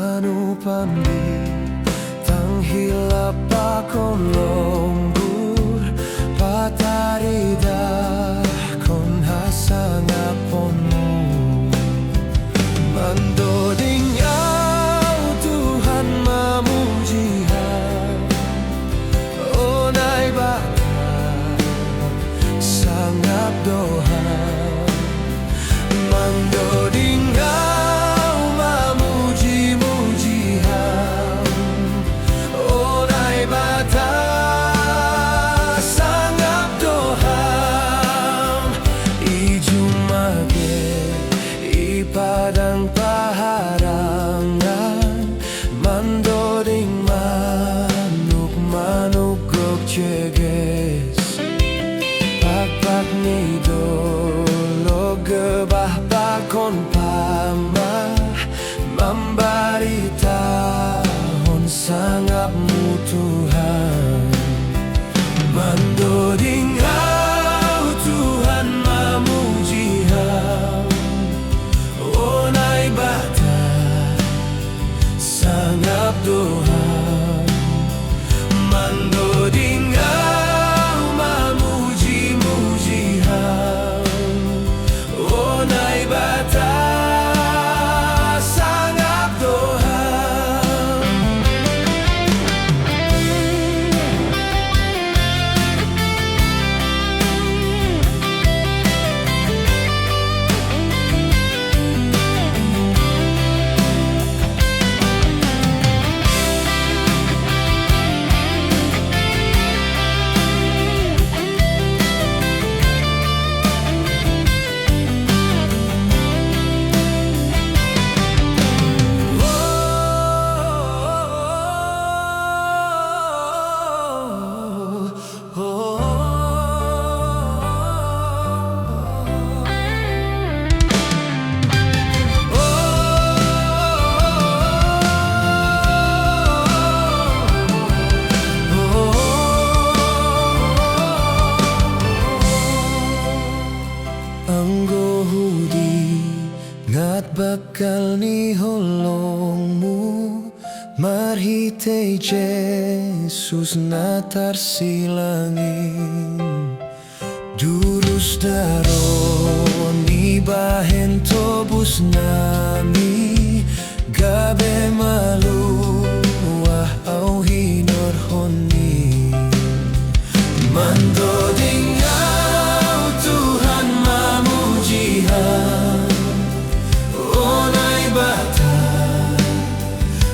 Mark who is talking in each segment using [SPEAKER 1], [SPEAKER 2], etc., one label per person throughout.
[SPEAKER 1] manupandi tanghilap akon lombur patarida kon hasangaponmu mandoding au Tuhan memujihan onai bata sangap doa mandoding au memuji-mujihan onai bata sangap doa ijumage padang paharangan mandoding manuk gok ceges pak ni dolo gebah bakon pamah membarita hon sangap mutuhan mandoding au Tuhan memujihan onai bata sangap doa mandoding au memuji-mujihan onai bata sangap doa ngat bakal ni holongmu marhite Jesus natar silangin durus daron ni bahen tobus nami gabe malu wah au hinor honi mandoding au Tuhan memujihan onai bata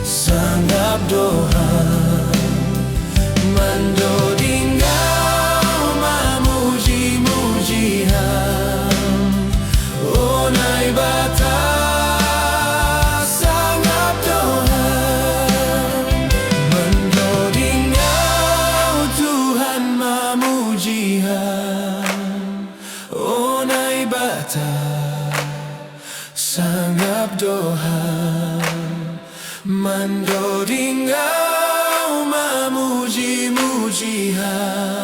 [SPEAKER 1] sangap doa mandoding au memuji-mujihan onai bata sangap doa mandoding au Tuhan memujihan onai bata sangap doa mandoding au memuji-mujihan